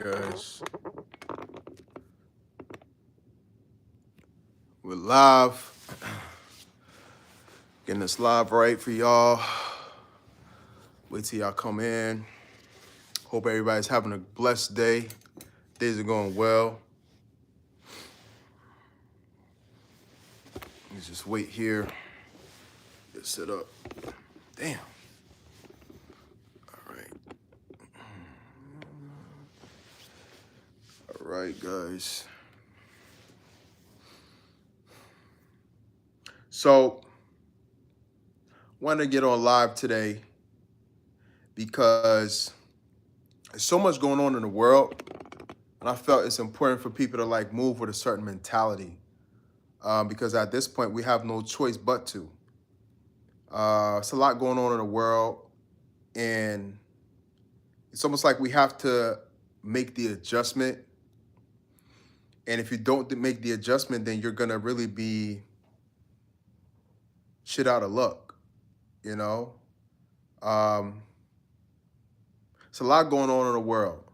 Guys, we're live. Getting this live right for y'all. Wait till y'all come in. Hope everybody's having a blessed day. Days are going well. Let's just wait here. Get set up. Damn. All right. All right, guys. So, wanted to get on live today because there's so much going on in the world, and I felt it's important for people to move with a certain mentality, because at this point we have no choice but to. It's a lot going on in the world, and it's almost like we have to make the adjustment. And if you don't make the adjustment, then you're gonna really be shit out of luck, you know? Um, it's a lot going on in the world,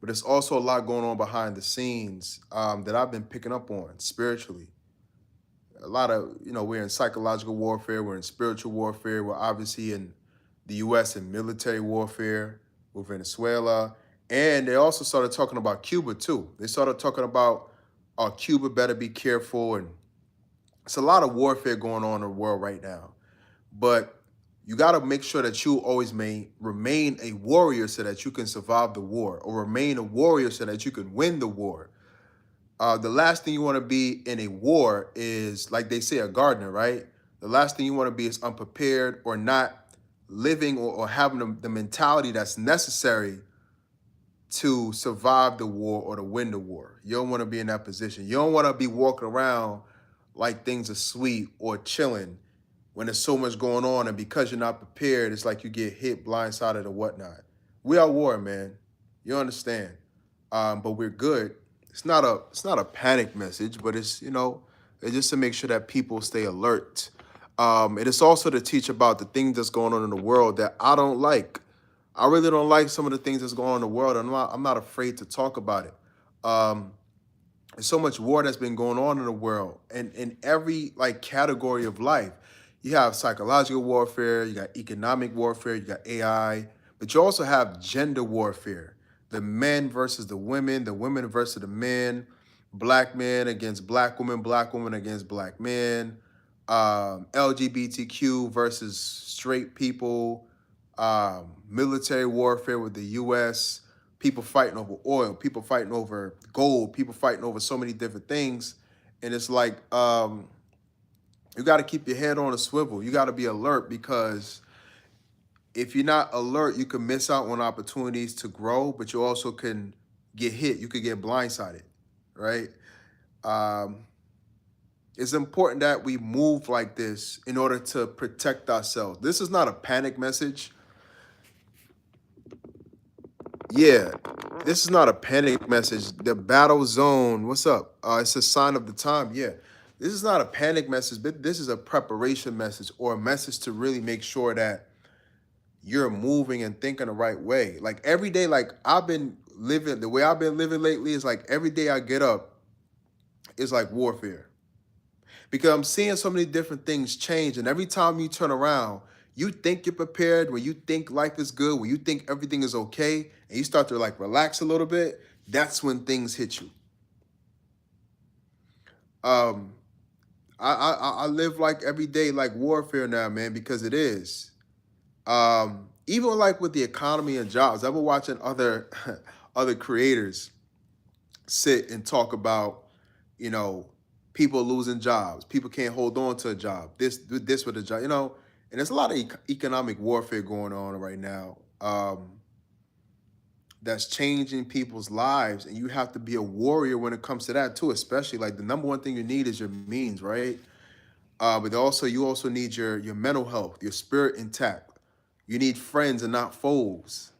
but it's also a lot going on behind the scenes that I've been picking up on spiritually. A lot of, we're in psychological warfare, we're in spiritual warfare, we're obviously in the US in military warfare with Venezuela. And they also started talking about Cuba too. They started talking about Cuba better be careful. And it's a lot of warfare going on in the world right now. But you got to make sure that you always remain a warrior so that you can survive the war, or remain a warrior so that you can win the war. The last thing you want to be in a war is, like they say, a gardener, right? The last thing you want to be is unprepared, or not living or having the mentality that's necessary to survive the war or to win the war. You don't want to be in that position. You don't want to be walking around like things are sweet or chilling when there's so much going on, and because you're not prepared, it's like you get hit blindsided or whatnot. We are war, man. You understand? But we're good. It's not a panic message, but it's just to make sure that people stay alert. It is also to teach about the things that's going on in the world that I don't like. I really don't like some of the things that's going on in the world. I'm not afraid to talk about it. There's so much war that's been going on in the world, and in every category of life. You have psychological warfare, you got economic warfare, you got AI, but you also have gender warfare. The men versus the women versus the men, black men against black women against black men, LGBTQ versus straight people, military warfare with the US, people fighting over oil, people fighting over gold, people fighting over so many different things. And it's like, you got to keep your head on a swivel. You got to be alert, because if you're not alert, you can miss out on opportunities to grow, but you also can get hit. You could get blindsided, right? Um, it's important that we move like this in order to protect ourselves. This is not a panic message. Yeah, this is not a panic message. The battle zone, what's up? It's a sign of the time. Yeah, this is not a panic message, but this is a preparation message, or a message to really make sure that you're moving and thinking the right way. Like every day, I've been living, the way I've been living lately is like every day I get up is like warfare, because I'm seeing so many different things change. And every time you turn around, you think you're prepared, when you think life is good, when you think everything is okay, and you start to relax a little bit, that's when things hit you. Um, I live like every day like warfare now, man, because it is. Even with the economy and jobs, I've been watching other other creators sit and talk about, you know, people losing jobs, people can't hold on to a job, this with a job, and there's a lot of economic warfare going on right now, that's changing people's lives, and you have to be a warrior when it comes to that too. Especially, the number one thing you need is your means, right? But also you also need your mental health, your spirit intact. You need friends and not foes,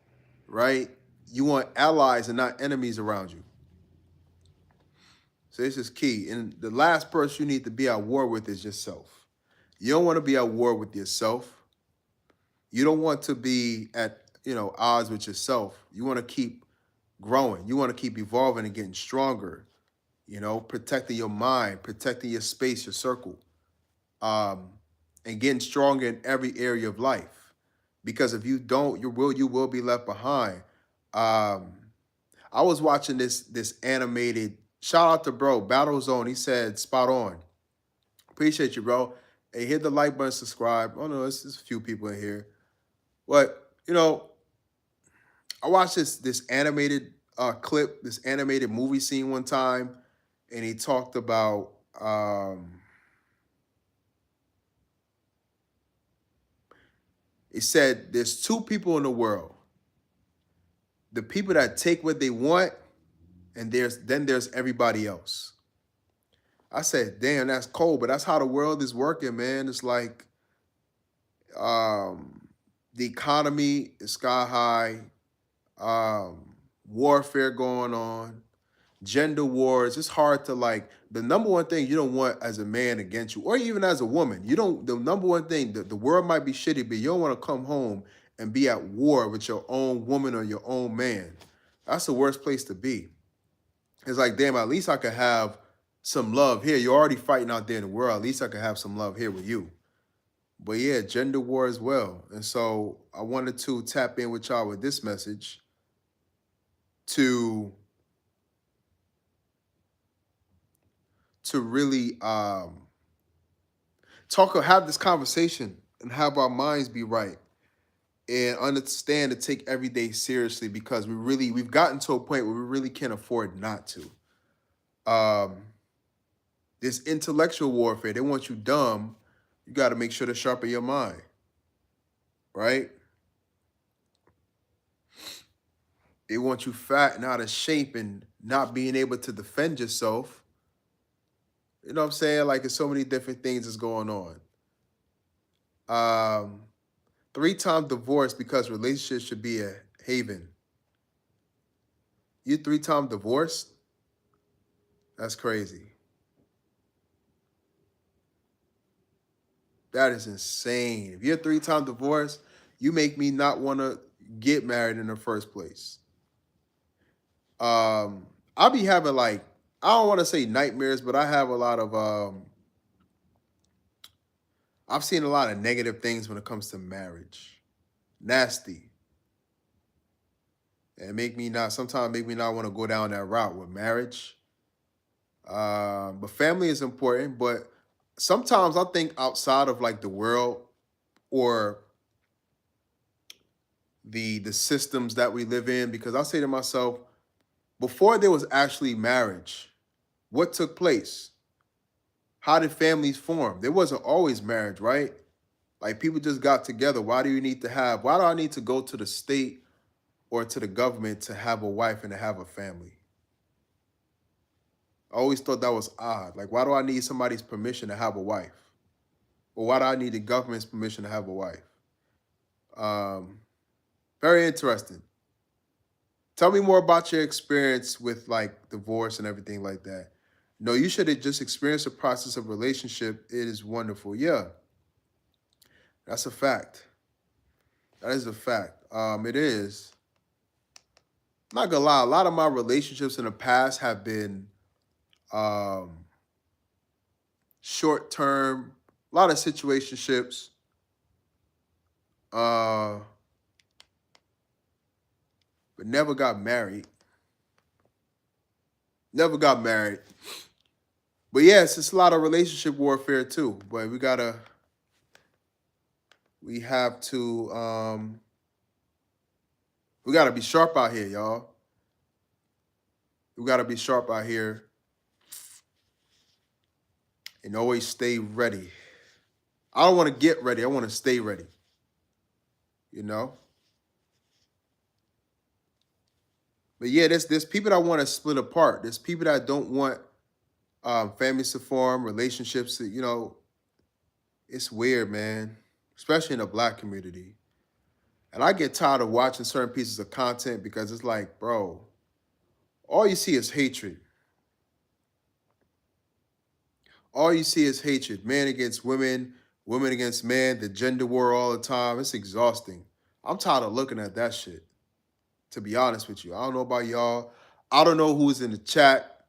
right? You want allies and not enemies around you. So this is key. And the last person you need to be at war with is yourself. You don't want to be at war with yourself. You don't want to be at odds with yourself. You want to keep growing. You want to keep evolving and getting stronger, you know, protecting your mind, protecting your space, your circle, um, and getting stronger in every area of life. Because if you don't, you will be left behind. Um, I was watching this animated. Shout out to bro Battle Zone. He said spot on. Appreciate you, bro. Hey, hit the like button, subscribe. Oh no, it's just a few people in here. But you know, I watched this animated clip, this animated movie scene one time, and he talked about he said there's two people in the world. The people that take what they want, and there's everybody else. I said, damn, that's cold, but that's how the world is working, man. It's like the economy is sky high, warfare going on, gender wars. It's hard to like the number one thing you don't want as a man against you, or even as a woman. You don't. The number one thing the world might be shitty, but you don't want to come home and be at war with your own woman or your own man. That's the worst place to be. It's like, damn, at least I could have some love here. You're already fighting out there in the world. At least I could have some love here with you. But yeah, gender war as well. And so I wanted to tap in with y'all with this message to really have this conversation and have our minds be right and understand to take every day seriously, because we've gotten to a point where we really can't afford not to. This intellectual warfare, they want you dumb. You got to make sure to sharpen your mind, right? They want you fat and out of shape and not being able to defend yourself. You know what I'm saying? Like, there's so many different things that's going on. 3-time divorce because relationships should be a haven. You 3-time divorced? That's crazy. That is insane. If you're 3-time divorced, you make me not want to get married in the first place. I'll be having like, I don't want to say nightmares, but I have a lot of I've seen a lot of negative things when it comes to marriage. Nasty. And sometimes make me not want to go down that route with marriage. But family is important. But sometimes I think outside of like the world or the systems that we live in, because I say to myself, before there was actually marriage, what took place? How did families form? There wasn't always marriage, right? Like, people just got together. Why do I need to go to the state or to the government to have a wife and to have a family? I always thought that was odd. Like, why do I need somebody's permission to have a wife? Or why do I need the government's permission to have a wife? Very interesting. Tell me more about your experience with like divorce and everything like that. No, you should have just experienced the process of relationship. It is wonderful. Yeah, that's a fact. That is a fact. It is. I'm not gonna lie, a lot of my relationships in the past have been short term, a lot of situationships. But never got married. Never got married. But yes, it's a lot of relationship warfare too. But we gotta be sharp out here, y'all. We gotta be sharp out here and always stay ready. I don't want to get ready. I want to stay ready. You know? But yeah, there's people that want to split apart. There's people that don't want families to form, relationships that, it's weird, man. Especially in the Black community. And I get tired of watching certain pieces of content because it's like, bro, all you see is hatred. All you see is hatred. Man against women, women against men, the gender war all the time. It's exhausting. I'm tired of looking at that shit. To be honest with you, I don't know about y'all. I don't know who's in the chat.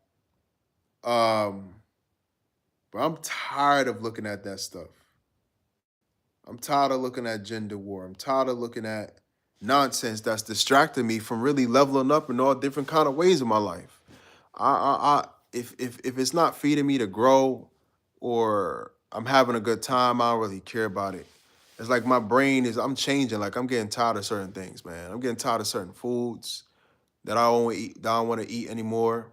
Um, but I'm tired of looking at that stuff. I'm tired of looking at gender war. I'm tired of looking at nonsense that's distracting me from really leveling up in all different kind of ways in my life. If it's not feeding me to grow, or I'm having a good time, I don't really care about it. It's like my brain is, I'm changing. Like I'm getting tired of certain things, man. I'm getting tired of certain foods that I don't eat, that I don't want to eat anymore.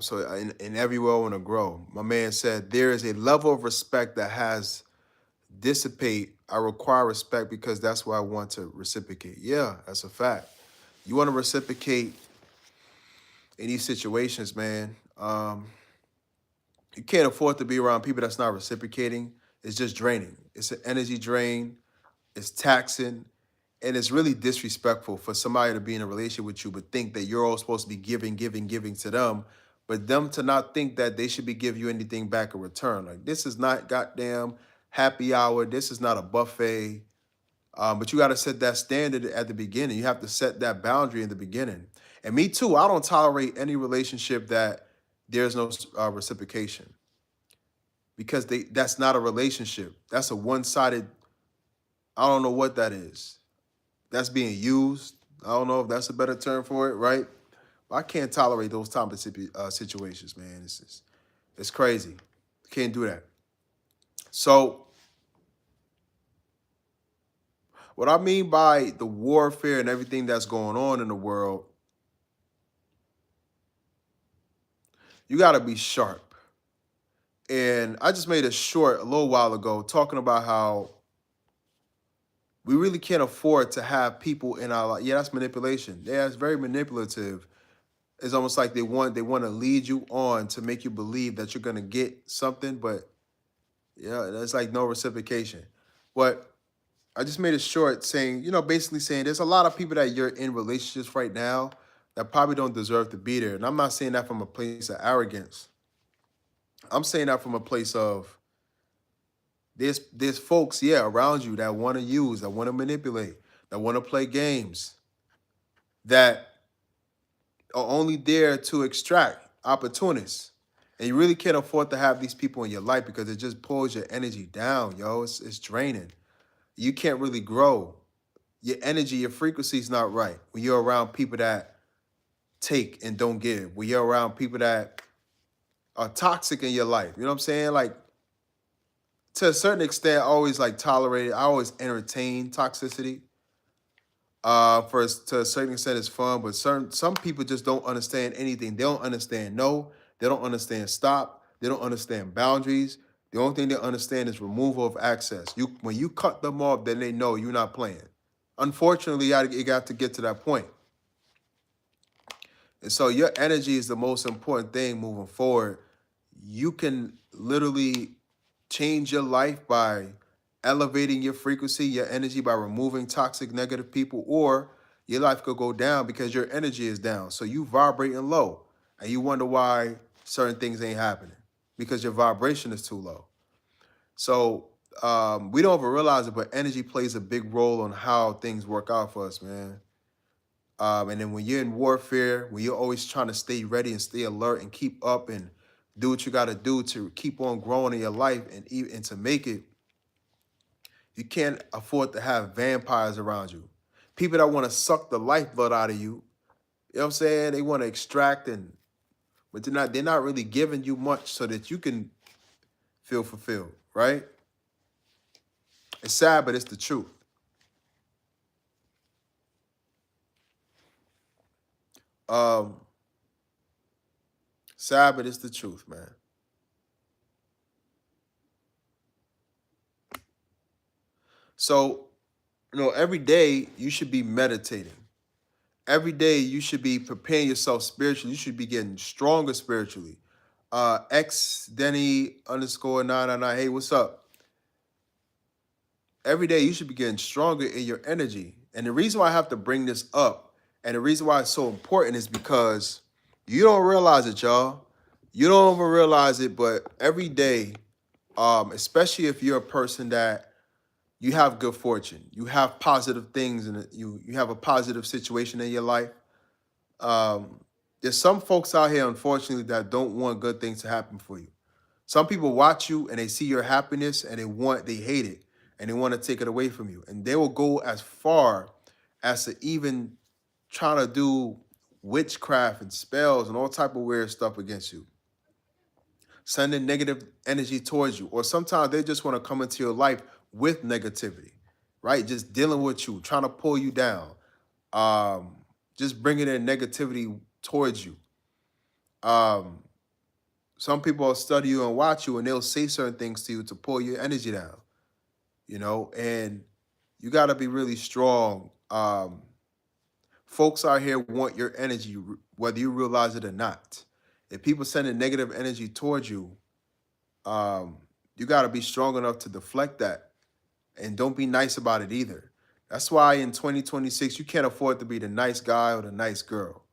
So in everywhere I want to grow. My man said there is a level of respect that has dissipate. I require respect because that's what I want to reciprocate. Yeah, that's a fact. You want to reciprocate in these situations, man. You can't afford to be around people that's not reciprocating. It's just draining. It's an energy drain. It's taxing. And it's really disrespectful for somebody to be in a relationship with you but think that you're all supposed to be giving, giving, giving to them, but them to not think that they should be giving you anything back in return. Like, this is not goddamn happy hour. This is not a buffet. But you got to set that standard at the beginning. You have to set that boundary in the beginning. And me too, I don't tolerate any relationship that there's no reciprocation, because that's not a relationship. That's a one-sided, I don't know what that is. That's being used. I don't know if that's a better term for it, right? But I can't tolerate those type of situations, man. It's crazy. Can't do that. So what I mean by the warfare and everything that's going on in the world, you got to be sharp. And I just made a short a little while ago talking about how we really can't afford to have people in our life. Yeah, that's manipulation. Yeah, it's very manipulative. It's almost like they want to lead you on to make you believe that you're gonna get something, but yeah, that's like no reciprocation. But I just made it short saying, basically saying there's a lot of people that you're in relationships right now that probably don't deserve to be there. And I'm not saying that from a place of arrogance. I'm saying that from a place of there's folks, yeah, around you that want to use, that want to manipulate, that want to play games, that are only there to extract opportunists. And you really can't afford to have these people in your life because it just pulls your energy down, yo. It's draining. You can't really grow. Your energy, your frequency is not right when you're around people that take and don't give. When you're around people that are toxic in your life. You know what I'm saying? Like, to a certain extent, I always like tolerate it. I always entertain toxicity. To a certain extent, it's fun, but some people just don't understand anything. They don't understand no. They don't understand stop. They don't understand boundaries. The only thing they understand is removal of access. When you cut them off, then they know you're not playing. Unfortunately, it got to get to that point. And so your energy is the most important thing moving forward. You can literally change your life by elevating your frequency, your energy, by removing toxic, negative people, or your life could go down because your energy is down. So you vibrating low and you wonder why certain things ain't happening because your vibration is too low. So we don't ever realize it, but energy plays a big role on how things work out for us, man. And then when you're in warfare, when you're always trying to stay ready and stay alert and keep up and do what you got to do to keep on growing in your life and to make it, you can't afford to have vampires around you. People that want to suck the lifeblood out of you. You know what I'm saying? They want to extract but they're not really giving you much so that you can feel fulfilled, right? It's sad, but it's the truth. Sad, but it's the truth, man. So, every day you should be meditating. Every day you should be preparing yourself spiritually. You should be getting stronger spiritually. X Denny _ 999. Hey, what's up? Every day you should be getting stronger in your energy. And the reason why I have to bring this up and the reason why it's so important is because you don't realize it, y'all. You don't even realize it, but every day, especially if you're a person that you have good fortune. You have positive things, and you have a positive situation in your life. Um, there's some folks out here, unfortunately, that don't want good things to happen for you. Some people watch you and they see your happiness and they hate it and they want to take it away from you. And they will go as far as to even trying to do witchcraft and spells and all type of weird stuff against you, sending negative energy towards you. Or sometimes they just want to come into your life with negativity, right? Just dealing with you, trying to pull you down, um, just bringing in negativity towards you. Um, some people will study you and watch you and they'll say certain things to you to pull your energy down, and you got to be really strong. Folks out here want your energy, whether you realize it or not. If people sending negative energy towards you, um, you got to be strong enough to deflect that, and don't be nice about it either. That's why in 2026, you can't afford to be the nice guy or the nice girl.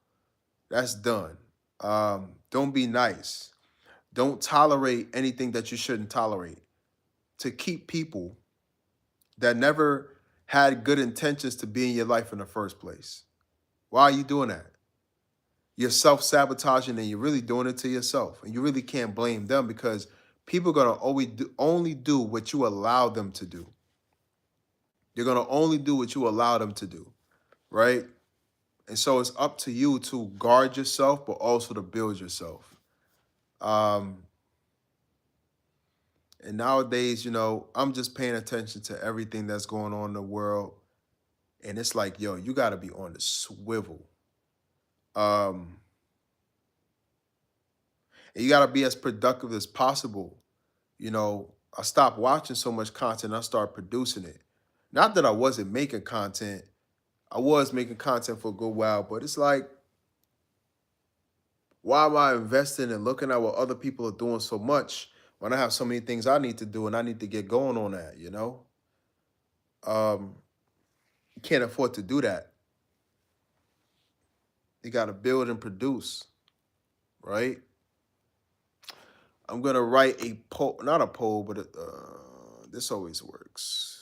That's done. Don't be nice. Don't tolerate anything that you shouldn't tolerate. To keep people that never had good intentions to be in your life in the first place. Why are you doing that? You're self-sabotaging and you're really doing it to yourself. And you really can't blame them because people are going to only do what you allow them to do. They're going to only do what you allow them to do, right? And so it's up to you to guard yourself, but also to build yourself. Um, and nowadays, I'm just paying attention to everything that's going on in the world. And it's like, yo, you got to be on the swivel. Um, and you got to be as productive as possible. I stopped watching so much content. I started producing it. Not that I wasn't making content. I was making content for a good while, but it's like, why am I investing and looking at what other people are doing so much when I have so many things I need to do and I need to get going on that? You can't afford to do that. You got to build and produce, right? I'm going to write a poll, not a poll, but this always works.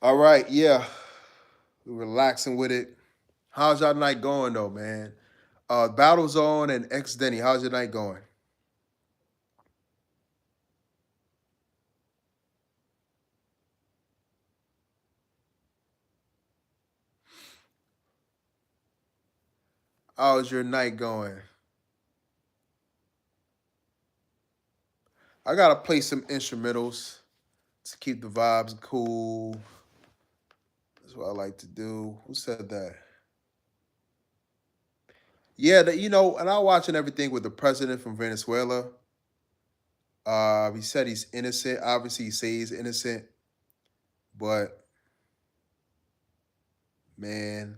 All right, yeah. We're relaxing with it. How's y'all night going though, man? Battlezone and X Denny, how's your night going? How's your night going? I gotta play some instrumentals to keep the vibes cool. That's what I like to do. Who said that? Yeah, and I'm watching everything with the president from Venezuela. He said he's innocent. Obviously, he says he's innocent, but man,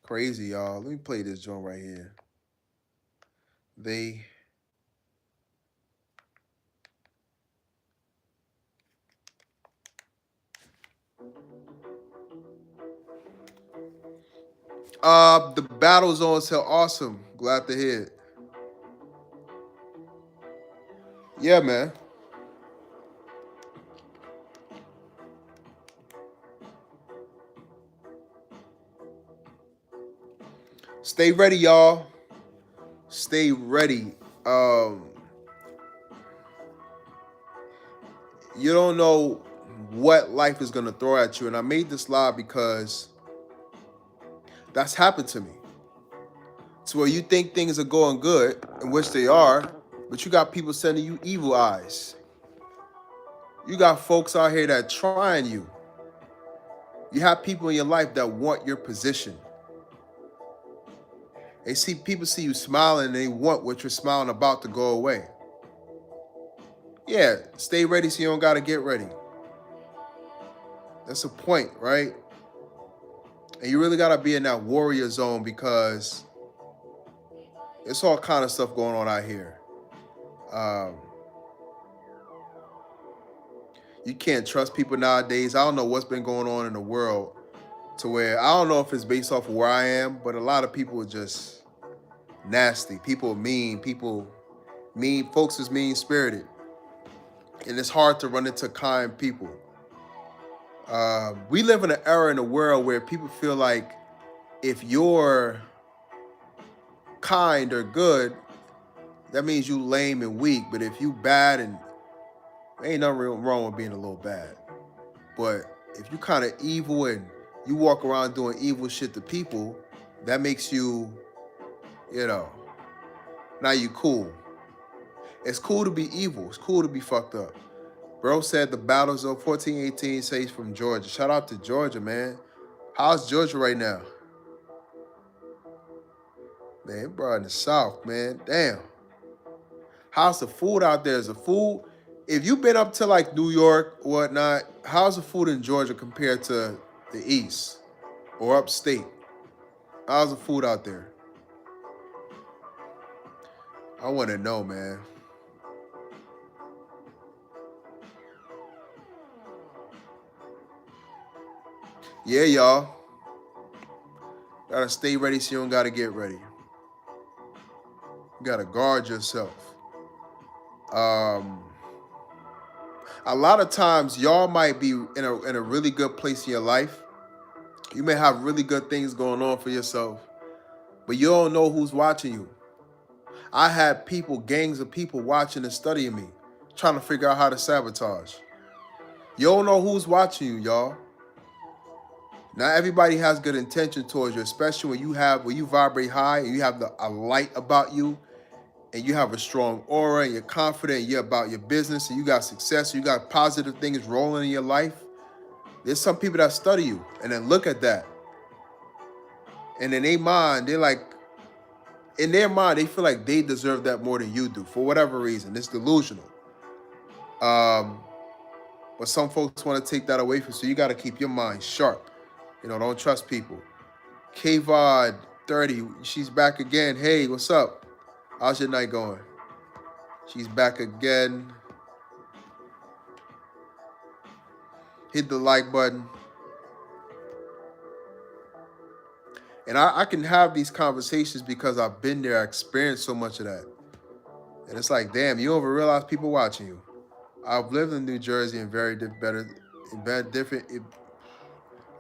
crazy, y'all. Let me play this joint right here. They the battle zones are awesome. Glad to hear it. Yeah, man. Stay ready, y'all. Stay ready. Um, you don't know what life is gonna throw at you, and I made this live because that's happened to me. To where you think things are going good, in which they are, but you got people sending you evil eyes. You got folks out here that trying you. You have people in your life that want your position. People see you smiling and they want what you're smiling about to go away. Yeah, stay ready so you don't gotta get ready. That's the point, right? And you really gotta be in that warrior zone because It's all kind of stuff going on out here. Um, you can't trust people nowadays. I don't know what's been going on in the world to where I don't know if it's based off of where I am, but a lot of people are just nasty. People are mean. People mean. Folks is mean spirited, and it's hard to run into kind people. We live in an era in the world where people feel like if you're kind or good, that means you lame and weak. But if you bad, and ain't nothing wrong with being a little bad. But if you kind of evil and you walk around doing evil shit to people, that makes you, you know, now you cool. It's cool to be evil. It's cool to be fucked up. Bro said the battles of 1418 says from Georgia. Shout out to Georgia, man. How's Georgia right now? Man, bro, in the South, man. Damn. How's the food out there? Is the food, if you've been up to like New York or whatnot, how's the food in Georgia compared to the East or upstate? How's the food out there? I want to know, man. Yeah, y'all. Gotta stay ready so you don't gotta get ready. You gotta guard yourself. A lot of times y'all might be in a really good place in your life. You may have really good things going on for yourself, but you don't know who's watching you. I had people, gangs of people watching and studying me, trying to figure out how to sabotage. You don't know who's watching you, y'all. Not everybody has good intention towards you, especially when you vibrate high and you have a light about you and you have a strong aura and you're confident and you're about your business and you got success, you got positive things rolling in your life. There's some people that study you and then look at that. And in their mind, they feel like they deserve that more than you do for whatever reason. It's delusional. But some folks want to take that away from you. So you got to keep your mind sharp. Don't trust people. KVOD 30, she's back again. Hey, what's up? How's your night going? She's back again. Hit the like button. And I can have these conversations because I've been there. I experienced so much of that. And it's like, damn, you don't even realize people watching you. I've lived in New Jersey and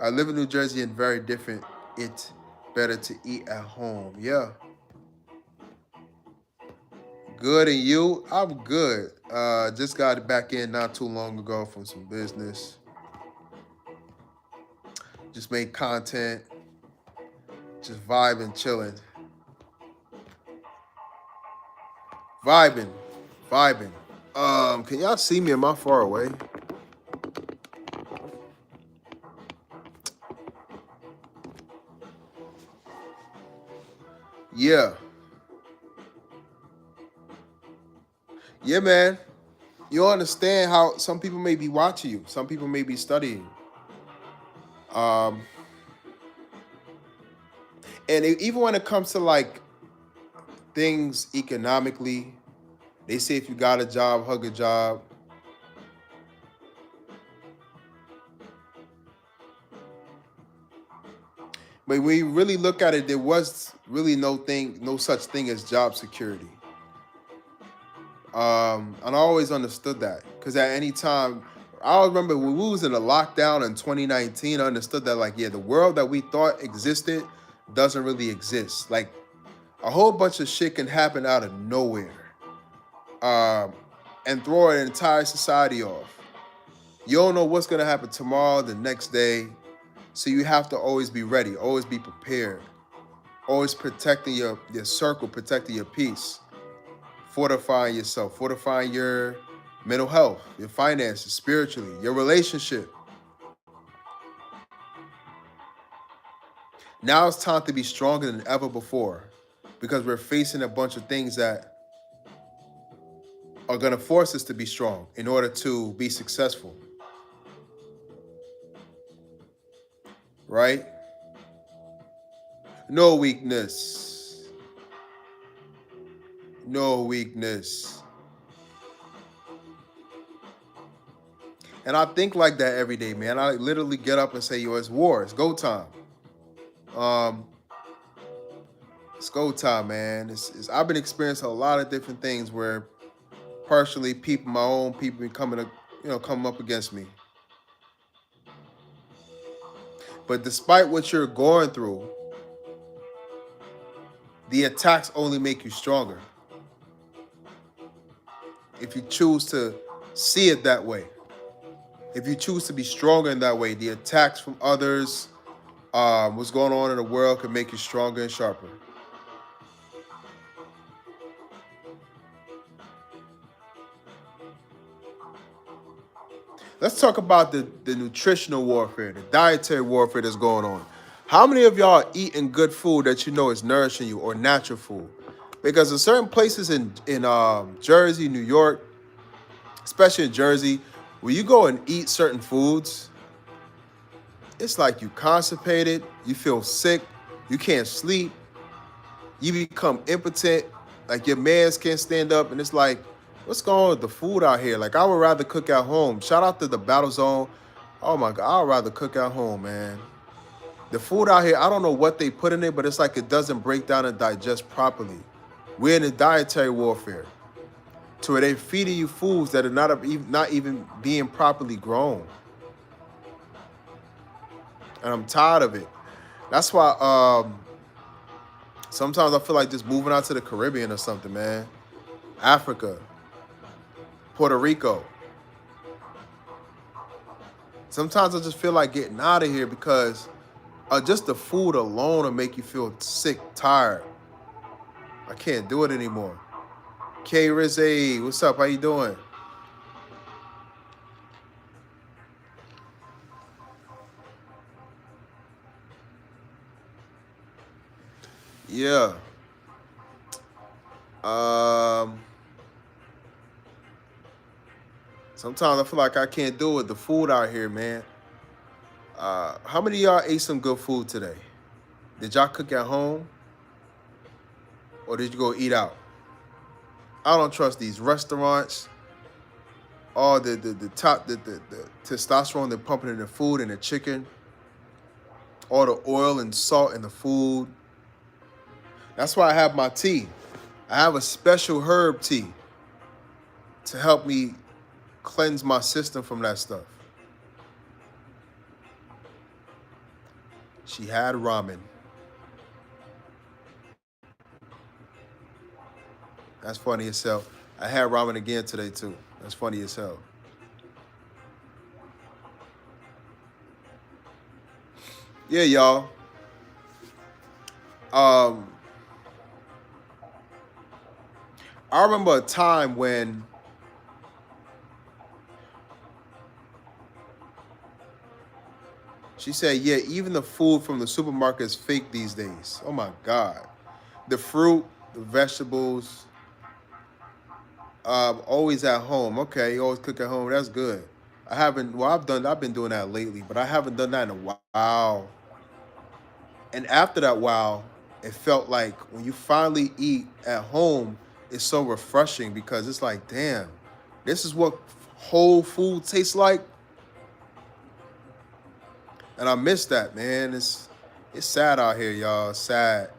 I live in New Jersey and very different. It's better to eat at home. Yeah. Good, and you? I'm good. Just got back in not too long ago from some business. Just made content. Just vibing, chilling. Vibing. Can y'all see me? Am I far away? Yeah. Yeah, man. You understand how some people may be watching you. Some people may be studying. And even when it comes to like things economically, they say if you got a job, hug a job. But when you really look at it, there was really no such thing as job security. And I always understood that because at any time, I remember when we was in a lockdown in 2019, I understood that like, yeah, the world that we thought existed doesn't really exist. Like a whole bunch of shit can happen out of nowhere and throw an entire society off. You don't know what's going to happen tomorrow, the next day. So you have to always be ready, always be prepared, always protecting your circle, protecting your peace, fortifying yourself, fortifying your mental health, your finances, spiritually, your relationship. Now it's time to be stronger than ever before because we're facing a bunch of things that are going to force us to be strong in order to be successful. Right? No weakness. no weakness. And I think like that every day, man. I literally get up and say, yo, it's war. It's go time. Um, it's go time, man. I've been experiencing a lot of different things where partially people, my own people, be coming up against me. But despite what you're going through, the attacks only make you stronger. If you choose to see it that way, if you choose to be stronger in that way, the attacks from others, what's going on in the world can make you stronger and sharper. Let's talk about the nutritional warfare, the dietary warfare that's going on. How many of y'all are eating good food that you know is nourishing you or natural food? Because in certain places in Jersey, New York, especially in Jersey, when you go and eat certain foods, it's like you constipated, you feel sick, you can't sleep, you become impotent, like your mans can't stand up, and it's like, what's going on with the food out here? Like, I would rather cook at home. Shout out to the Battle Zone. Oh my God, I'd rather cook at home, man. The food out here, I don't know what they put in it, but it's like it doesn't break down and digest properly. We're in a dietary warfare to where they're feeding you foods that are not even being properly grown. And I'm tired of it. That's why sometimes I feel like just moving out to the Caribbean or something, man. Africa, Puerto Rico. Sometimes I just feel like getting out of here because just the food alone will make you feel sick, tired. I can't do it anymore. K Rizzy, what's up? How you doing? Yeah. Sometimes I feel like I can't do it. The food out here, man. How many of y'all ate some good food today? Did y'all cook at home? Or did you go eat out? I don't trust these restaurants. All the testosterone they're pumping in the food and the chicken. All the oil and salt in the food. That's why I have my tea. I have a special herb tea to help me cleanse my system from that stuff. She had ramen. That's funny as hell. I had ramen again today too. That's funny as hell. Yeah, y'all. I remember a time when she said, yeah, even the food from the supermarket is fake these days. Oh my God. The fruit, the vegetables, always at home. Okay, you always cook at home. That's good. I've been doing that lately, but I haven't done that in a while. And after that while, it felt like when you finally eat at home, it's so refreshing because it's like, damn, this is what whole food tastes like. And I miss that, man. It's sad out here, y'all. It's sad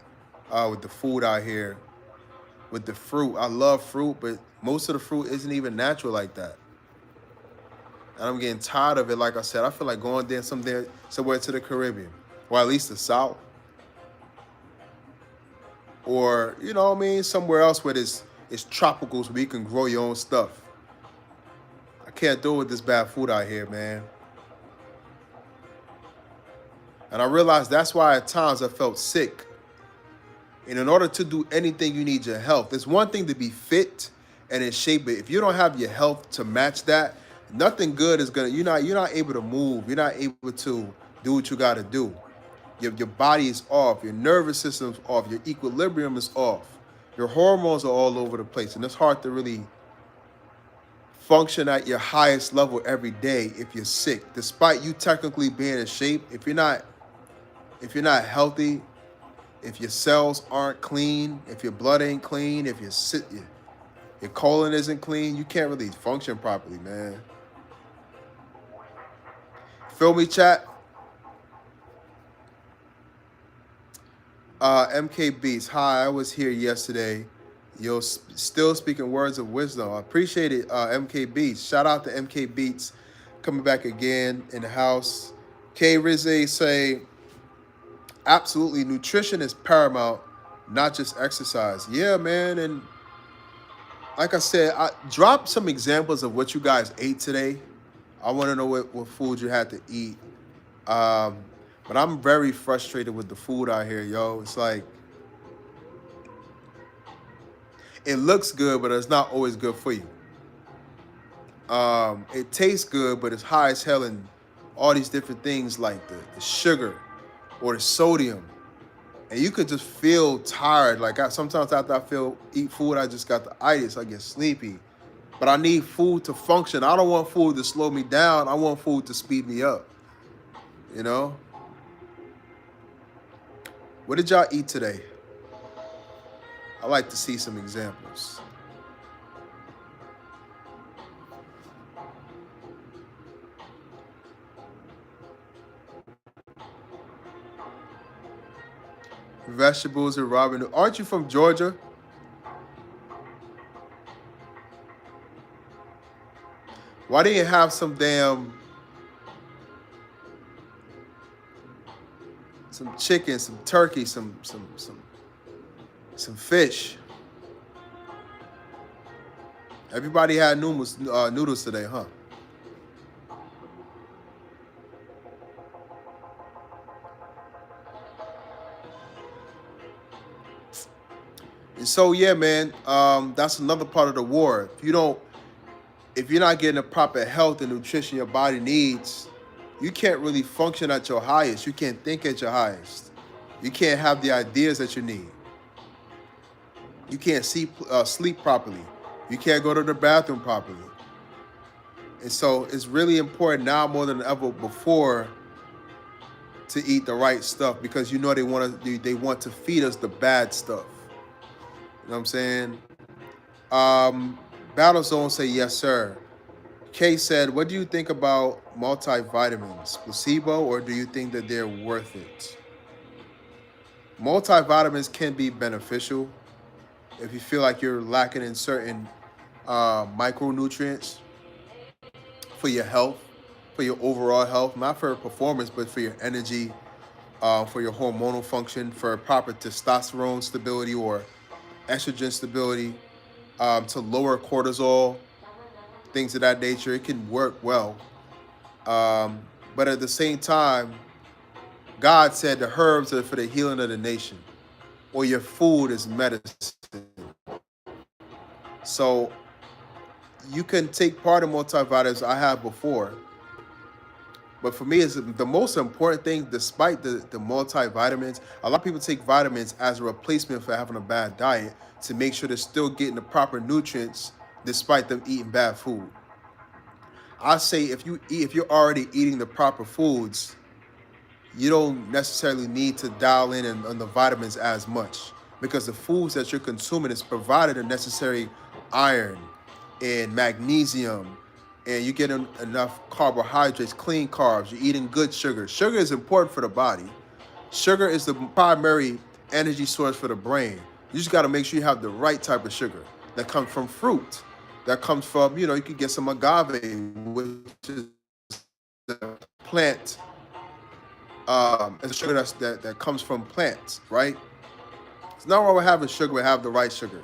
with the food out here, with the fruit. I love fruit, but most of the fruit isn't even natural like that. And I'm getting tired of it. Like I said, I feel like going there somewhere to the Caribbean, or at least the South, or you know what I mean, somewhere else where it's tropicals where you can grow your own stuff. I can't do it with this bad food out here, man. And I realized that's why at times I felt sick. And in order to do anything, you need your health. It's one thing to be fit and in shape, but if you don't have your health to match that, nothing good is gonna. You're not able to move. You're not able to do what you got to do. Your body is off. Your nervous system's off. Your equilibrium is off. Your hormones are all over the place, and it's hard to really function at your highest level every day if you're sick. Despite you technically being in shape, if you're not healthy, if your cells aren't clean, if your blood ain't clean, if your colon isn't clean, you can't really function properly, man. Feel me, chat? MK Beats. Hi, I was here yesterday. You're still speaking words of wisdom. I appreciate it, MK Beats. Shout out to MK Beats coming back again in the house. K Rizze say, absolutely, nutrition is paramount, not just exercise. Yeah, man. And like I said, I drop some examples of what you guys ate today. I want to know what food you had to eat. Um, but I'm very frustrated with the food out here, yo. It's like, it looks good, but it's not always good for you. It tastes good, but it's high as hell in all these different things like the sugar or the sodium. And you could just feel tired. Like sometimes after I eat food, I just got the itis. I get sleepy. But I need food to function. I don't want food to slow me down. I want food to speed me up. You know? What did y'all eat today? I like to see some examples. Vegetables and Robin Hood. Aren't you from Georgia? Why didn't you have some chicken, some turkey, some fish? Everybody had noodles today, huh? And so yeah, man, that's another part of the war. If you're not getting the proper health and nutrition your body needs, you can't really function at your highest. You can't think at your highest. You can't have the ideas that you need. You can't sleep properly. You can't go to the bathroom properly. And so it's really important now more than ever before to eat the right stuff, because you know they want to feed us the bad stuff. You know what I'm saying? Battlezone say yes, sir. Kay said, what do you think about multivitamins? Placebo, or do you think that they're worth it? Multivitamins can be beneficial if you feel like you're lacking in certain micronutrients for your health, for your overall health, not for performance, but for your energy, for your hormonal function, for proper testosterone stability or estrogen stability, to lower cortisol, things of that nature. It can work well. But at the same time, God said the herbs are for the healing of the nation, or your food is medicine. So you can take part in multivitamins. I have before. But for me, it's the most important thing, despite the multivitamins. A lot of people take vitamins as a replacement for having a bad diet to make sure they're still getting the proper nutrients despite them eating bad food. I say if you're already eating the proper foods, you don't necessarily need to dial in on the vitamins as much, because the foods that you're consuming is provided the necessary iron and magnesium, and you're getting enough carbohydrates, clean carbs. You're eating good sugar. Sugar is important for the body. Sugar is the primary energy source for the brain. You just got to make sure you have the right type of sugar that comes from fruit, that comes from, you could get some agave, which is the plant. It's a sugar that comes from plants, right? It's not wrong with having sugar, but have the right sugar.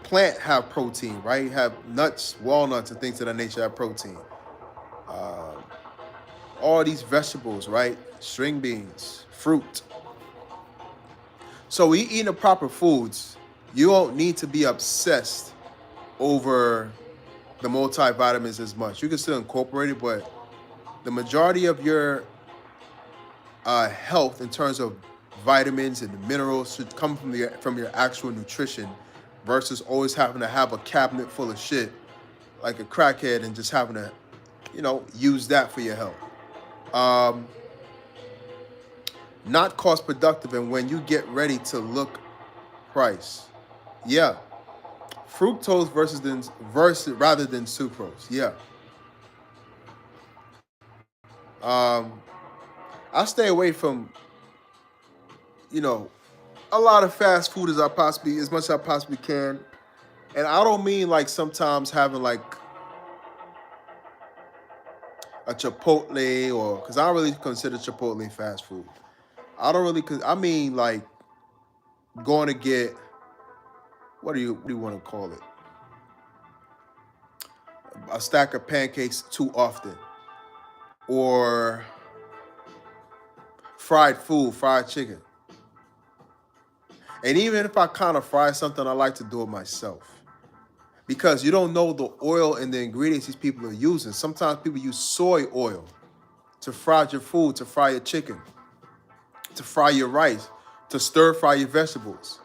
Plant have protein, right? You have nuts, walnuts, and things of that nature have protein. All these vegetables, right? String beans, fruit. So we eating the proper foods. You don't need to be obsessed over the multivitamins as much. You can still incorporate it, but the majority of your health in terms of vitamins and minerals should come from your actual nutrition, versus always having to have a cabinet full of shit like a crackhead and just having to, use that for your health. not cost productive, and when you get ready to look price. Yeah. Fructose versus rather than sucrose. Yeah. Um, I stay away from, you know, a lot of fast food as much as I possibly can. And I don't mean like sometimes having like a Chipotle, or because I don't really consider Chipotle fast food. I don't really, I mean like going to get, what do you want to call it? A stack of pancakes too often, or fried food, fried chicken. And even if I kind of fry something, I like to do it myself. Because you don't know the oil and the ingredients these people are using. Sometimes people use soy oil to fry your food, to fry your chicken, to fry your rice, to stir fry your vegetables.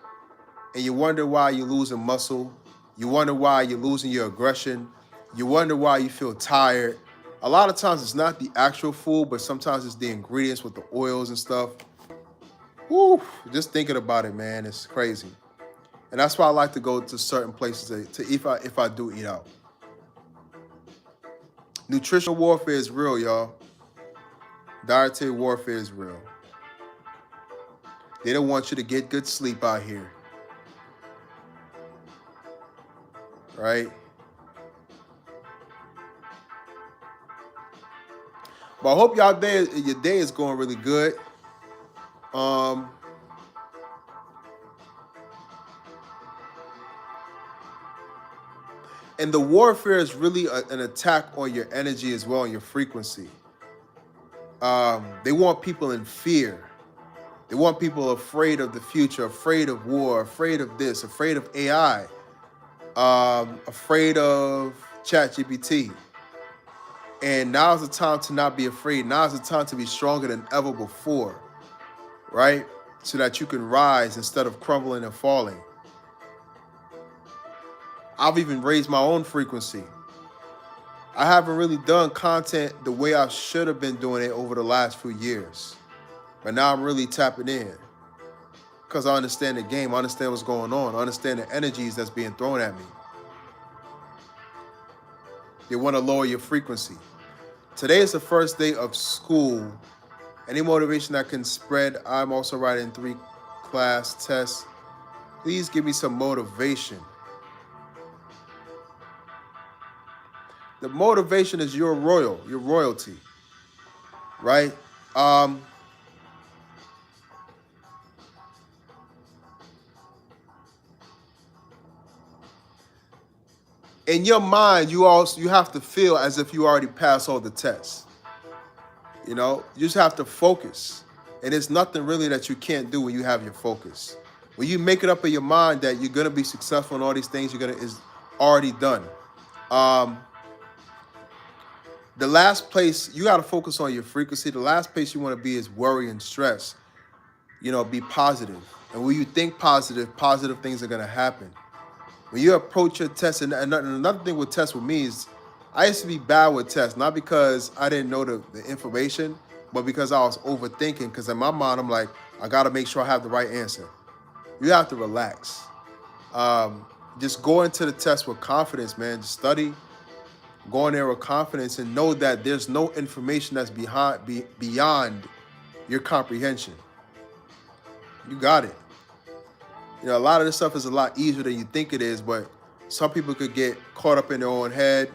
And you wonder why you're losing muscle. You wonder why you're losing your aggression. You wonder why you feel tired. A lot of times it's not the actual food, but sometimes it's the ingredients with the oils and stuff. Woo, just thinking about it, man, it's crazy. And that's why I like to go to certain places to if I do eat out. Nutritional warfare is real, y'all. Dietary warfare is real. They don't want you to get good sleep out here. Right? But I hope your day is going really good. And the warfare is really an attack on your energy as well, and your frequency. They want people in fear. They want people afraid of the future, afraid of war, afraid of this, afraid of AI, afraid of ChatGPT. And now's the time to not be afraid. Now's the time to be stronger than ever before, right? So that you can rise instead of crumbling and falling. I've even raised my own frequency. I haven't really done content the way I should have been doing it over the last few years. But now I'm really tapping in. Because I understand the game. I understand what's going on. I understand the energies that's being thrown at me. They want to lower your frequency. Today is the first day of school. Any motivation that can spread. I'm also writing 3 class tests. Please give me some motivation. The motivation is your royalty, right? In your mind, you have to feel as if you already passed all the tests. You know, you just have to focus. And there's nothing really that you can't do when you have your focus. When you make it up in your mind that you're gonna be successful in all these things, is already done. The last place, you got to focus on your frequency. The last place you want to be is worry and stress. You know, be positive. And when you think positive things are going to happen. When you approach your test, and another thing with tests with me is I used to be bad with tests, not because I didn't know the information, but because I was overthinking. Because in my mind, I'm like, I got to make sure I have the right answer. You have to relax. Just go into the test with confidence, man. Just study. Go in there with confidence and know that there's no information that's beyond your comprehension. You got it. You know, a lot of this stuff is a lot easier than you think it is, but some people could get caught up in their own head,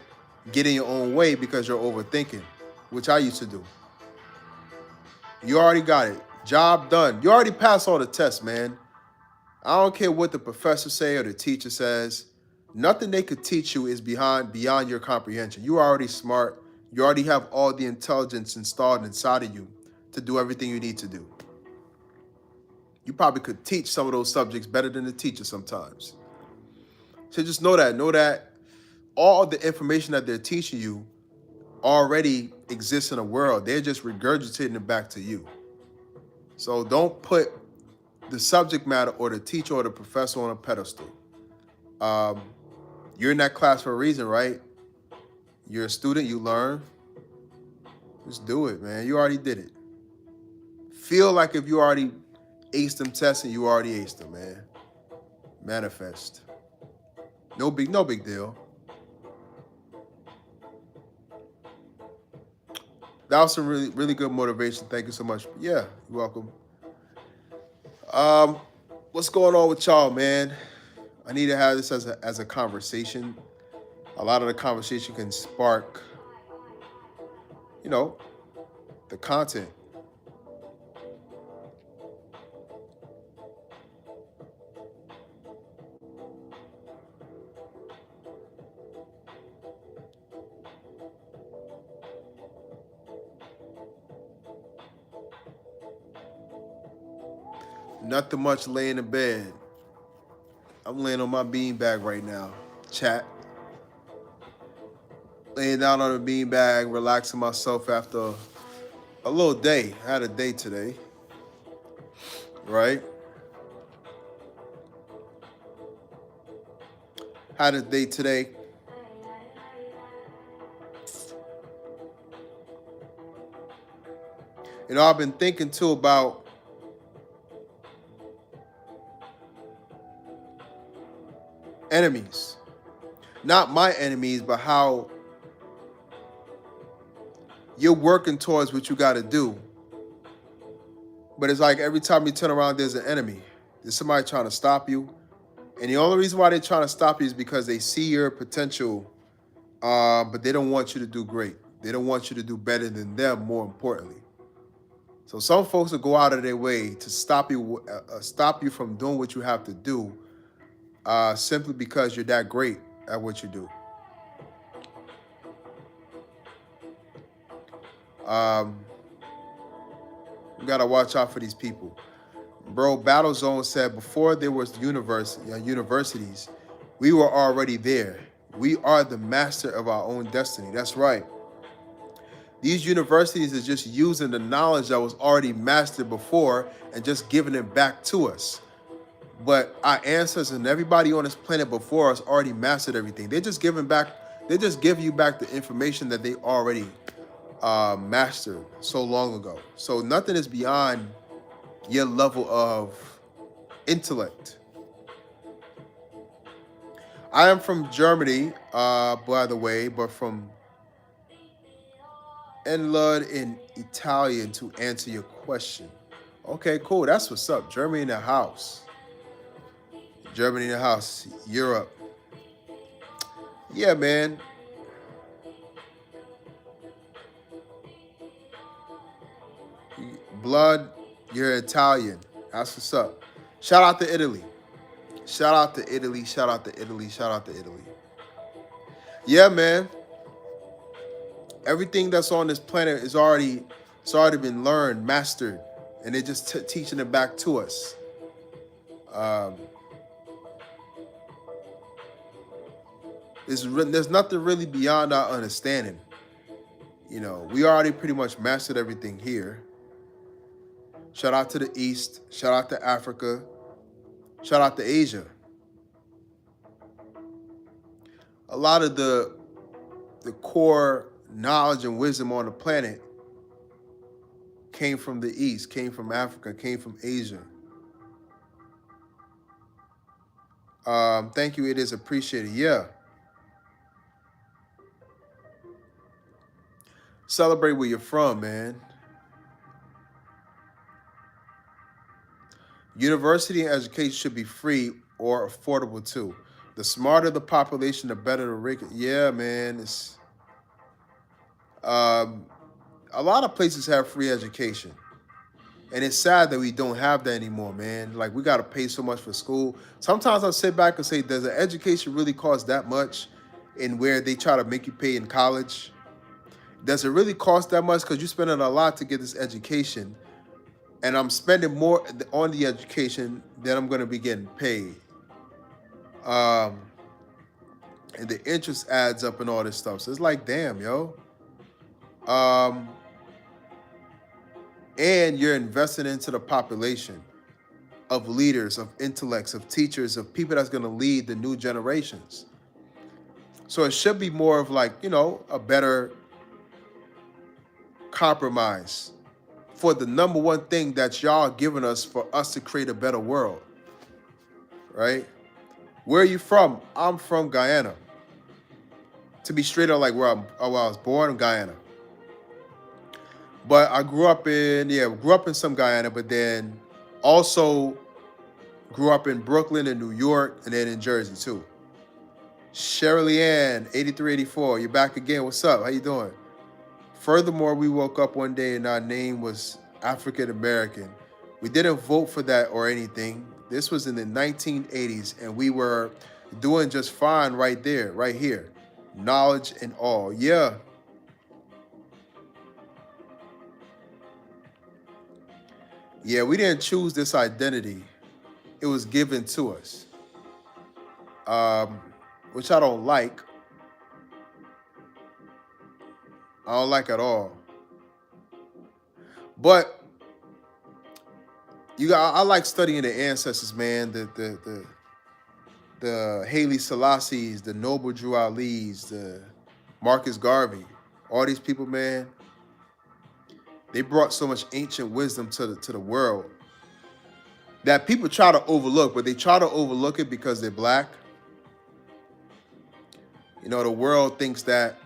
get in your own way because you're overthinking, which I used to do. You already got it. Job done. You already passed all the tests, man. I don't care what the professor say or the teacher says. Nothing they could teach you is beyond your comprehension. You're already smart. You already have all the intelligence installed inside of you to do everything you need to do. You probably could teach some of those subjects better than the teacher sometimes. So just know that all the information that they're teaching you already exists in the world. They're just regurgitating it back to you. So don't put the subject matter or the teacher or the professor on a pedestal. You're in that class for a reason, right? You're a student, you learn. Just do it, man. You already did it. Feel like if you already aced them tests and you already aced them, man. Manifest. No big deal. That was some really good motivation. Thank you so much. Yeah, you're welcome. What's going on with y'all, man? I need to have this as a conversation. A lot of the conversation can spark, you know, the content. Nothing much laying in bed. I'm laying on my beanbag right now. Chat. Laying down on the beanbag, relaxing myself after a little day. I had a day today. Right? Had a day today. You know, I've been thinking too about enemies. Not my enemies, but how you're working towards what you got to do. But it's like every time you turn around, there's an enemy. There's somebody trying to stop you. And the only reason why they're trying to stop you is because they see your potential, but they don't want you to do great. They don't want you to do better than them, more importantly. So some folks will go out of their way to stop you from doing what you have to do, simply because you're that great at what you do. You gotta watch out for these people. Bro, Battlezone said before there was universities, we were already there. We are the master of our own destiny. That's right. These universities are just using the knowledge that was already mastered before and just giving it back to us. But our ancestors and everybody on this planet before us already mastered everything. They're just giving you back the information that they already mastered so long ago. So nothing is beyond your level of intellect. I am from Germany, by the way, but from Enlud in Italian to answer your question. Okay, cool. That's what's up. Germany in the house. Germany in the house. Europe. Yeah, man. Blood, you're Italian. That's what's up. Shout out to Italy. Shout out to Italy. Shout out to Italy. Shout out to Italy. Yeah, man. Everything that's on this planet it's already been learned, mastered, and they're just teaching it back to us. There's nothing really beyond our understanding. You know, we already pretty much mastered everything here. Shout out to the East. Shout out to Africa. Shout out to Asia. A lot of the core knowledge and wisdom on the planet came from the East, came from Africa, came from Asia. Thank you. It is appreciated. Yeah. Celebrate where you're from, man. University and education should be free or affordable too. The smarter the population, the better the rate. Yeah, man. It's a lot of places have free education. And it's sad that we don't have that anymore, man. Like, we got to pay so much for school. Sometimes I'll sit back and say, does the education really cost that much in where they try to make you pay in college? Does it really cost that much? Because you're spending a lot to get this education. And I'm spending more on the education than I'm going to be getting paid. And the interest adds up and all this stuff. So it's like, damn, yo. And you're investing into the population of leaders, of intellects, of teachers, of people that's going to lead the new generations. So it should be more of like, you know, a better compromise for the number one thing that y'all giving us for us to create a better world, right? Where are you from? I'm from Guyana. To be straight up, like where I was born in Guyana. But I grew up in some Guyana, but then also grew up in Brooklyn and New York and then in Jersey too. Shirley Ann, 8384, you're back again. What's up? How you doing? Furthermore, we woke up one day and our name was African American. We didn't vote for that or anything. This was in the 1980s and we were doing just fine right there, right here. Knowledge and all. Yeah. Yeah, we didn't choose this identity. It was given to us, which I don't like. I don't like at all. But I like studying the ancestors, man. The Haile Selassies, the Noble Drew Ali's, the Marcus Garvey, all these people, man. They brought so much ancient wisdom to the world that people try to overlook, but they try to overlook it because they're black. You know, the world thinks that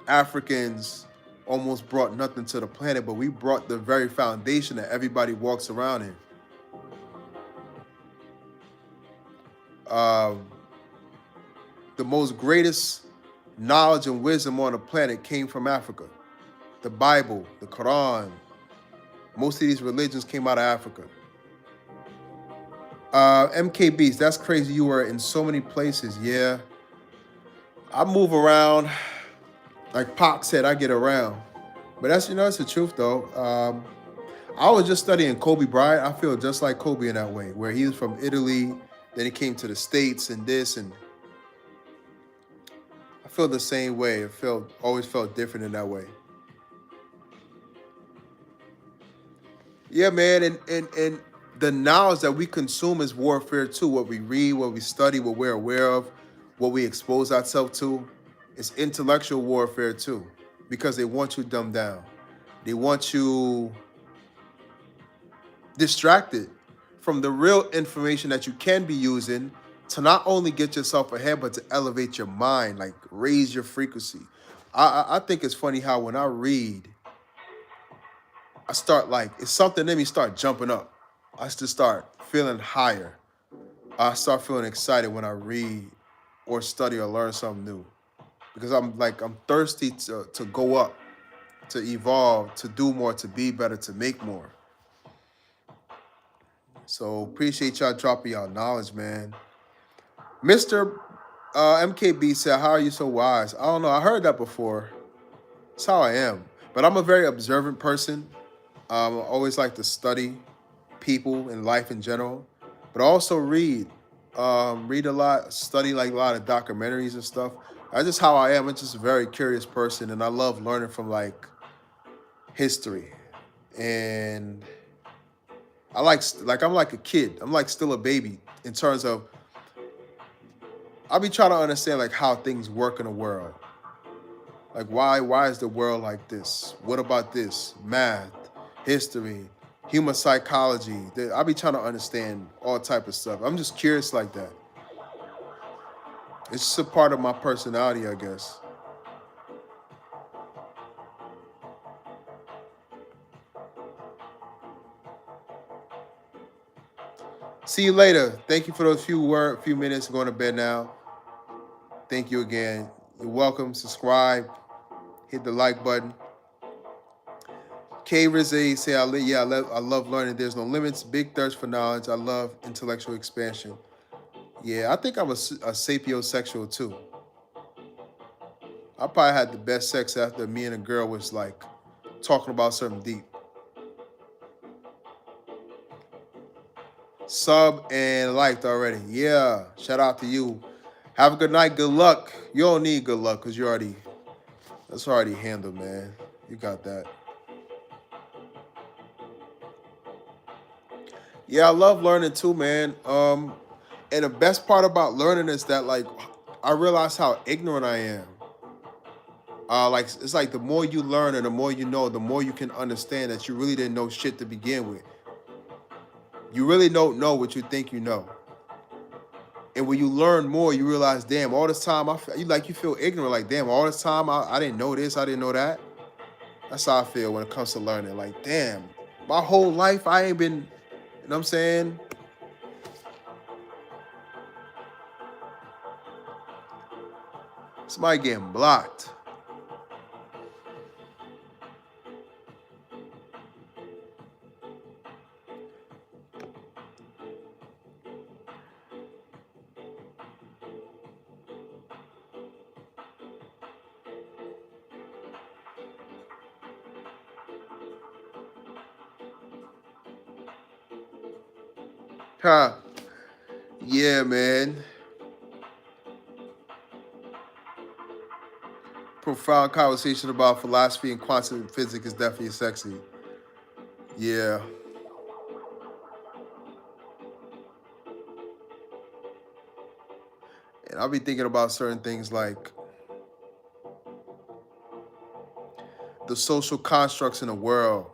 Africans almost brought nothing to the planet, but we brought the very foundation that everybody walks around in. The most greatest knowledge and wisdom on the planet came from Africa. The Bible, the Quran, most of these religions came out of Africa. MKBs, that's crazy. You were in so many places. Yeah. I move around. Like Pac said, I get around. But that's, that's the truth, though. I was just studying Kobe Bryant. I feel just like Kobe in that way, where he was from Italy, then he came to the States and this, and I feel the same way. Always felt different in that way. Yeah, man, and the knowledge that we consume is warfare too. What we read, what we study, what we're aware of, what we expose ourselves to, it's intellectual warfare too, because they want you dumbed down. They want you distracted from the real information that you can be using to not only get yourself ahead, but to elevate your mind, like raise your frequency. I think it's funny how when I read, I start it's something in me start jumping up. I just start feeling higher. I start feeling excited when I read or study or learn something new. Because I'm thirsty to go up, to evolve, to do more, to be better, to make more. So appreciate y'all dropping y'all knowledge, man. Mr. MKB said, how are you so wise? I don't know. I heard that before. That's how I am. But I'm a very observant person. I always like to study people and life in general. But I also read. Read a lot, study a lot of documentaries and stuff. That's just how I am. I'm just a very curious person. And I love learning from history. And I I'm like a kid. I'm still a baby in terms of I'll be trying to understand how things work in the world. Why is the world like this? What about this? Math, history, human psychology. I'll be trying to understand all type of stuff. I'm just curious like that. It's just a part of my personality, I guess. See you later. Thank you for those few minutes. Going to bed now. Thank you again. You're welcome. Subscribe. Hit the like button. K. Rizzi say, I love learning. There's no limits. Big thirst for knowledge. I love intellectual expansion. Yeah, I think I'm a sapiosexual too. I probably had the best sex after me and a girl was talking about something deep. Sub and liked already. Yeah, shout out to you. Have a good night. Good luck. You don't need good luck because that's already handled, man. You got that. Yeah, I love learning too, man. And the best part about learning is that I realize how ignorant I am. Like it's like the more you learn and the more you know, the more you can understand that you really didn't know shit to begin with. You really don't know what you think you know. And when you learn more, you realize, damn, all this time you feel ignorant. Like, damn, all this time I didn't know this, I didn't know that. That's how I feel when it comes to learning. Like, damn, my whole life I ain't been, you know what I'm saying? Somebody getting blocked. Huh. Yeah, man. Profound conversation about philosophy and quantum physics is definitely sexy. Yeah. And I'll be thinking about certain things like the social constructs in the world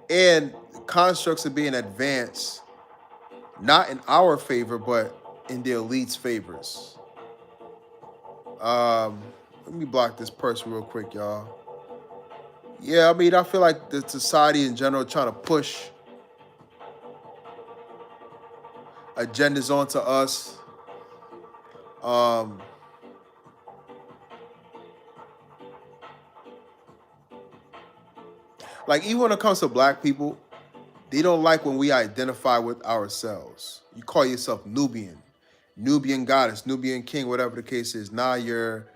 and constructs are being advanced not in our favor but in the elite's favors. Let me block this person real quick, y'all. Yeah, I mean, I feel like the society in general trying to push agendas onto us. Like even when it comes to black people, they don't like when we identify with ourselves. You call yourself Nubian, Nubian goddess, Nubian king, whatever the case is. Now you're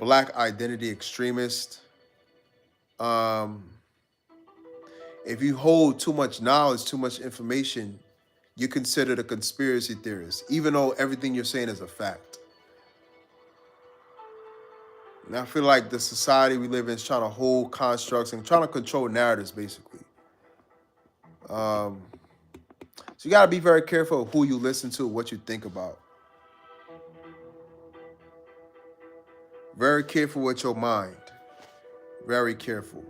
black identity extremist. If you hold too much knowledge, too much information, you're considered a conspiracy theorist, even though everything you're saying is a fact. And I feel like the society we live in is trying to hold constructs and trying to control narratives, basically. So you got to be very careful of who you listen to, what you think about. Very careful with your mind. Very careful.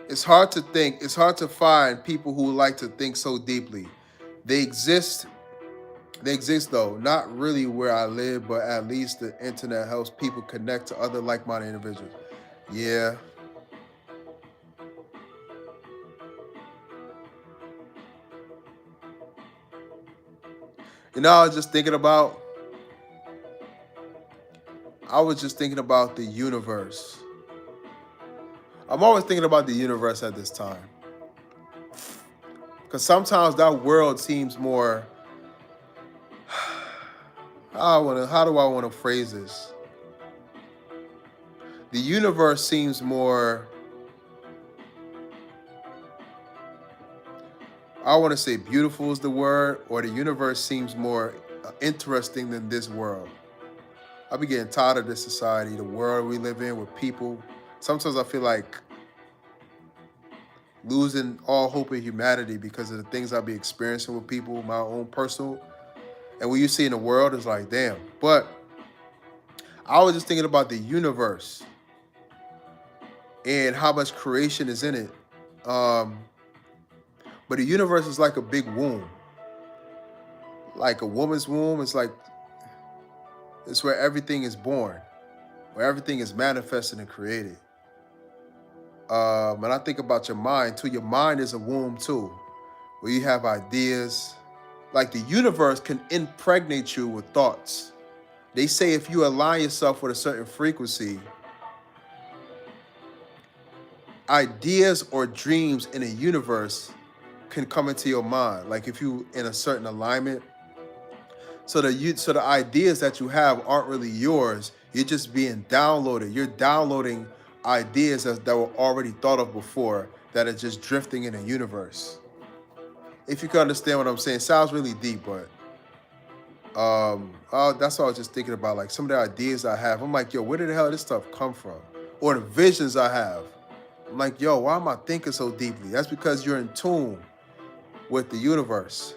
It's hard to think. It's hard to find people who like to think so deeply. They exist. They exist though, not really where I live, but at least the internet helps people connect to other like-minded individuals. Yeah. You know, I was just thinking about the universe. I'm always thinking about the universe at this time. Because sometimes that world seems more, how do I want to phrase this? The universe seems more, I want to say beautiful is the word, or the universe seems more interesting than this world. I be getting tired of this society, the world we live in with people. Sometimes I feel like losing all hope in humanity because of the things I be experiencing with people, my own personal. And what you see in the world is like, damn. But I was just thinking about the universe and how much creation is in it. But the universe is like a big womb. Like a woman's womb, it's where everything is born, where everything is manifested and created. And I think about your mind too. Your mind is a womb too, where you have ideas. Like the universe can impregnate you with thoughts. They say if you align yourself with a certain frequency, ideas or dreams in a universe can come into your mind. Like if you in a certain alignment, so the ideas that you have aren't really yours. You're just being downloaded. You're downloading ideas that were already thought of before that are just drifting in the universe. If you can understand what I'm saying, it sounds really deep, but that's what I was just thinking about. Like some of the ideas I have, I'm like, yo, where did the hell this stuff come from? Or the visions I have. I'm like, yo, why am I thinking so deeply? That's because you're in tune with the universe.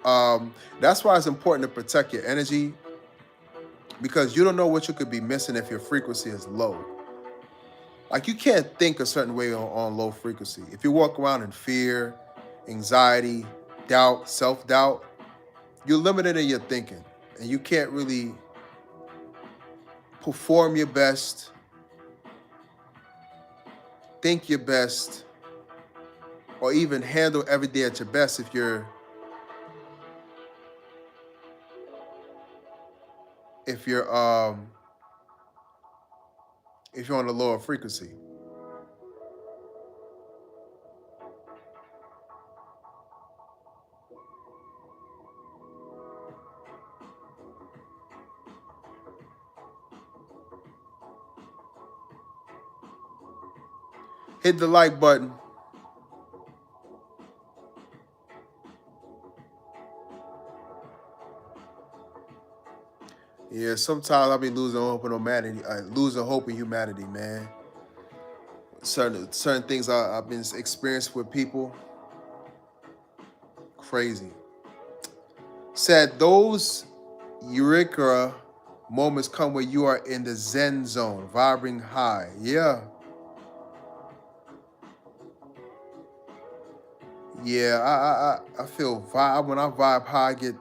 That's why it's important to protect your energy, because you don't know what you could be missing if your frequency is low. Like you can't think a certain way on low frequency. If you walk around in fear, anxiety, doubt, self-doubt, you're limited in your thinking, and you can't really perform your best, think your best, or even handle every day at your best if you're if you're um if you're on a lower frequency. Hit the like button. Yeah, sometimes I'll be losing hope in humanity, losing hope in humanity, man. Certain things I've been experienced with people, crazy. Said those eureka moments come when you are in the Zen zone, vibrating high. Yeah. I feel vibe when I vibe high. I get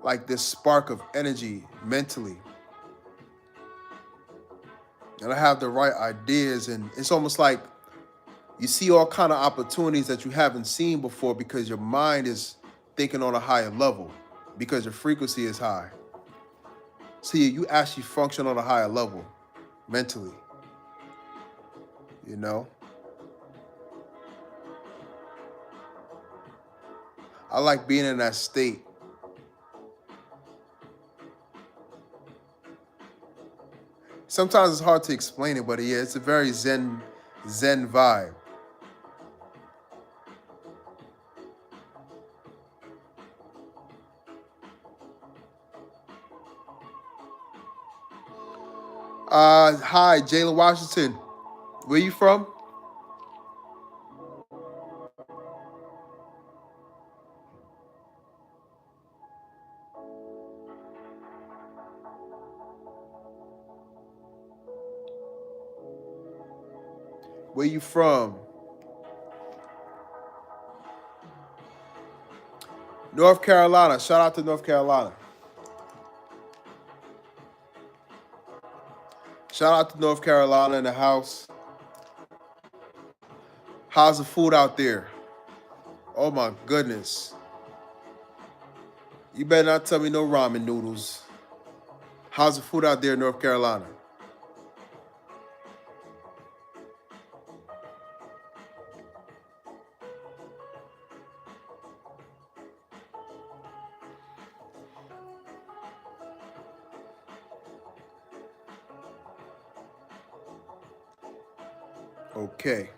like this spark of energy mentally, and I have the right ideas, and it's almost like you see all kind of opportunities that you haven't seen before because your mind is thinking on a higher level, because your frequency is high. So you actually function on a higher level mentally, you know? I like being in that state. Sometimes it's hard to explain it, but yeah, it's a very zen vibe. Hi, Jalen Washington. Where you from? Where you from? North Carolina. Shout out to North Carolina. Shout out to North Carolina in the house. How's the food out there? Oh my goodness. You better not tell me no ramen noodles. How's the food out there in North Carolina? Okay.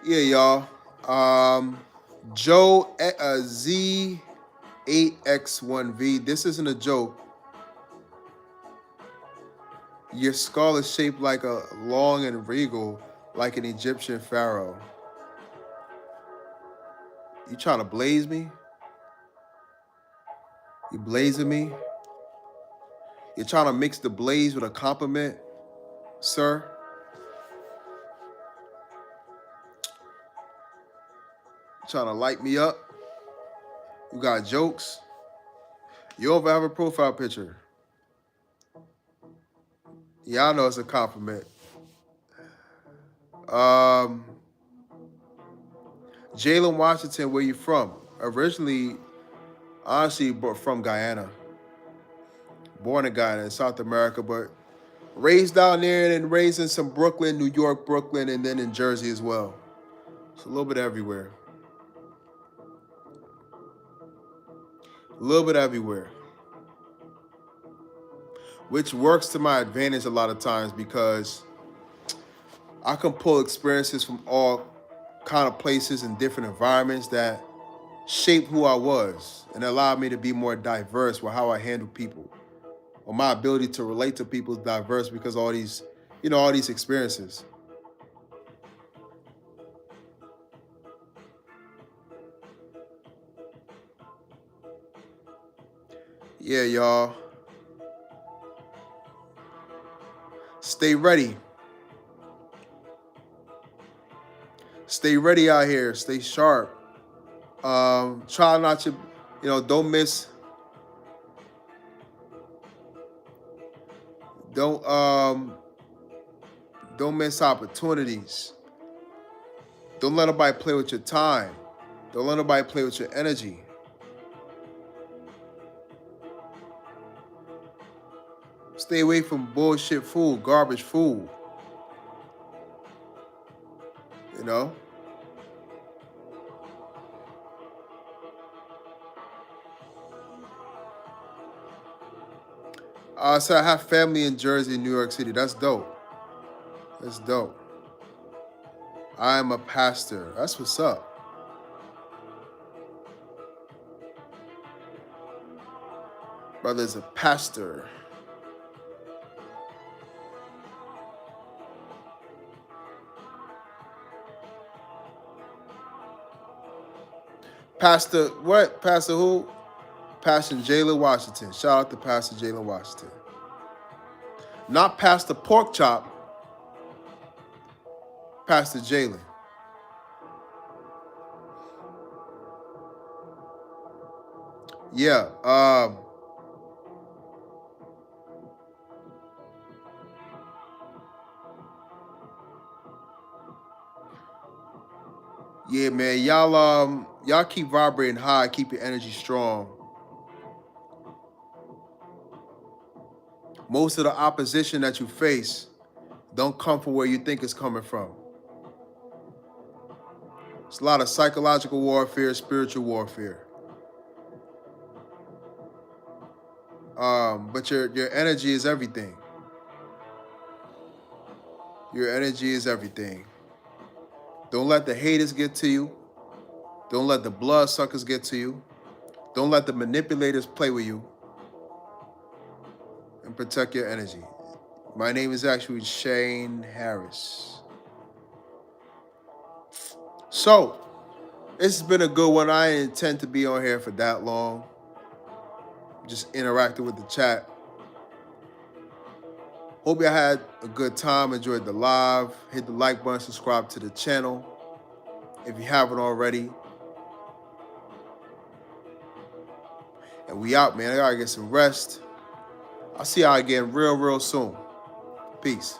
Yeah, y'all. Joe Z8X1V. This isn't a joke. Your skull is shaped like a long and regal, like an Egyptian pharaoh. You trying to blaze me? You blazing me? You're trying to mix the blaze with a compliment, sir? You trying to light me up? You got jokes? You don't have a profile picture. Yeah, I know it's a compliment. Um, Jalen Washington, where you from? Originally, Honestly, but from Guyana. Born in Guyana in South America, but raised down there and then raised in some Brooklyn, New York, Brooklyn, and then in Jersey as well. It's a little bit everywhere. A little bit everywhere. Which works to my advantage a lot of times because I can pull experiences from all kind of places and different environments that shaped who I was and allowed me to be more diverse with how I handle people. Or my ability to relate to people is diverse because all these, all these experiences. Yeah, y'all. Stay ready. Stay ready out here. Stay sharp. Try not to, don't miss. Don't miss opportunities. Don't let nobody play with your time. Don't let nobody play with your energy. Stay away from bullshit food, garbage food. You know? So I have family in Jersey, New York City. That's dope. That's dope. I am a pastor. That's what's up. Brother's a pastor. Pastor, what? Pastor who? Pastor Jalen Washington. Shout out to Pastor Jalen Washington. Not Pastor Pork Chop. Pastor Jalen. Yeah. Yeah, man. Y'all keep vibrating high, keep your energy strong. Most of the opposition that you face don't come from where you think it's coming from. It's a lot of psychological warfare, spiritual warfare. But your energy is everything. Your energy is everything. Don't let the haters get to you. Don't let the bloodsuckers get to you. Don't let the manipulators play with you. And protect your energy. My name is actually Shane Harris. So, this has been a good one. I didn't intend to be on here for that long. Just interacting with the chat. Hope y'all had a good time, enjoyed the live. Hit the like button, subscribe to the channel if you haven't already. And we out, man. I gotta get some rest. I'll see y'all again real soon. Peace.